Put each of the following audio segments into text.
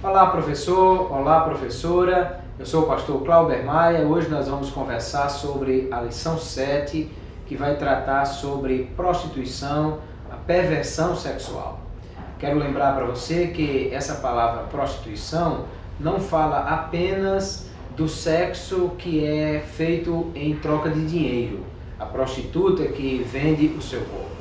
Olá, professor. Olá, professora. Eu sou o pastor Clauber Maia. Hoje nós vamos conversar sobre a lição 7, que vai tratar sobre prostituição, a perversão sexual. Quero lembrar para você que essa palavra prostituição não fala apenas do sexo que é feito em troca de dinheiro, a prostituta que vende o seu corpo,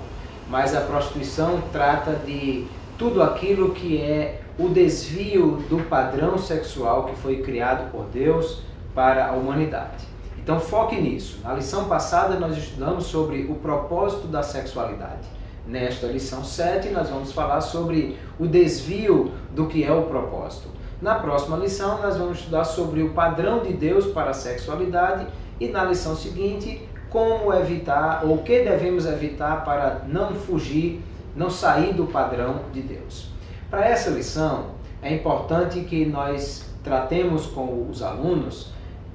mas a prostituição trata de tudo aquilo que é o desvio do padrão sexual que foi criado por Deus para a humanidade. Então foque nisso. Na lição passada nós estudamos sobre o propósito da sexualidade. Nesta lição 7 nós vamos falar sobre o desvio do que é o propósito. Na próxima lição nós vamos estudar sobre o padrão de Deus para a sexualidade e na lição seguinte como evitar ou o que devemos evitar para não fugir, não sair do padrão de Deus. Para essa lição, é importante que nós tratemos com os alunos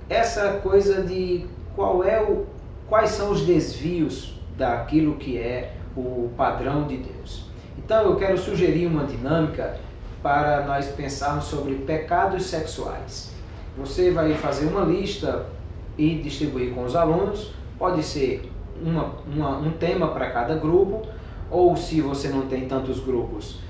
essa coisa de quais são os desvios daquilo que é o padrão de Deus. Então eu quero sugerir uma dinâmica para nós pensarmos sobre pecados sexuais. Você vai fazer uma lista e distribuir com os alunos, pode ser um tema para cada grupo, ou se você não tem tantos grupos,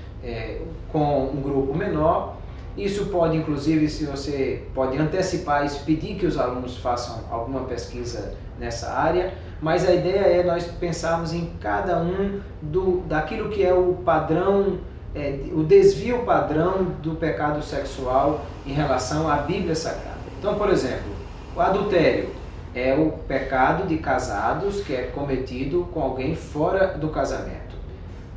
com um grupo menor. Isso pode, inclusive, se você pode antecipar isso, pedir que os alunos façam alguma pesquisa nessa área, mas a ideia é nós pensarmos em cada um daquilo que é o padrão, o desvio padrão do pecado sexual em relação à Bíblia Sagrada. Então, por exemplo, o adultério é o pecado de casados que é cometido com alguém fora do casamento.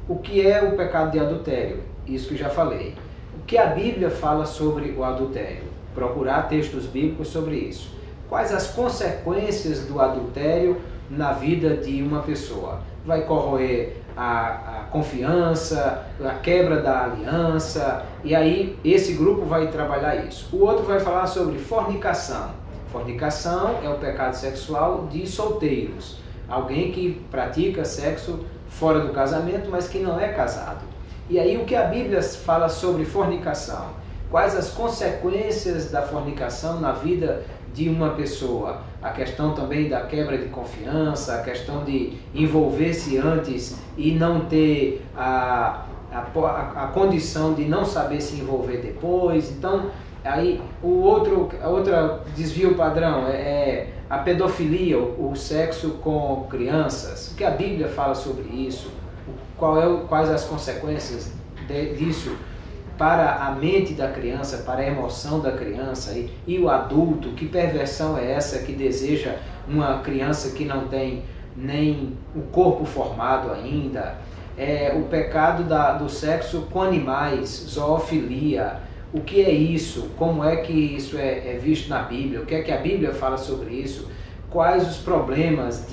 O que é o pecado de adultério? Isso que eu já falei. O que a Bíblia fala sobre o adultério? Procurar textos bíblicos sobre isso. Quais as consequências do adultério na vida de uma pessoa? Vai corroer a confiança, a quebra da aliança, e aí esse grupo vai trabalhar isso. O outro vai falar sobre fornicação. Fornicação é o pecado sexual de solteiros. Alguém que pratica sexo fora do casamento, mas que não é casado. E aí o que a Bíblia fala sobre fornicação? Quais as consequências da fornicação na vida de uma pessoa? A questão também da quebra de confiança, a questão de envolver-se antes e não ter a condição de não saber se envolver depois. Então, aí outro desvio padrão é a pedofilia, o sexo com crianças. O que a Bíblia fala sobre isso? Quais as consequências disso para a mente da criança, para a emoção da criança e o adulto? Que perversão é essa que deseja uma criança que não tem nem o corpo formado ainda? O pecado do sexo com animais, zoofilia. O que é isso? Como é que isso é visto na Bíblia? O que é que a Bíblia fala sobre isso? Quais os problemas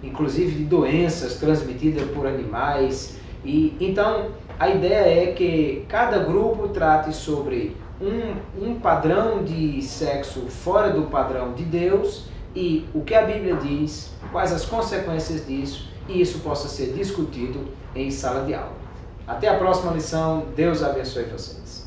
inclusive de doenças transmitidas por animais? E então a ideia é que cada grupo trate sobre um padrão de sexo fora do padrão de Deus e o que a Bíblia diz, quais as consequências disso, e isso possa ser discutido em sala de aula. Até a próxima lição. Deus abençoe vocês.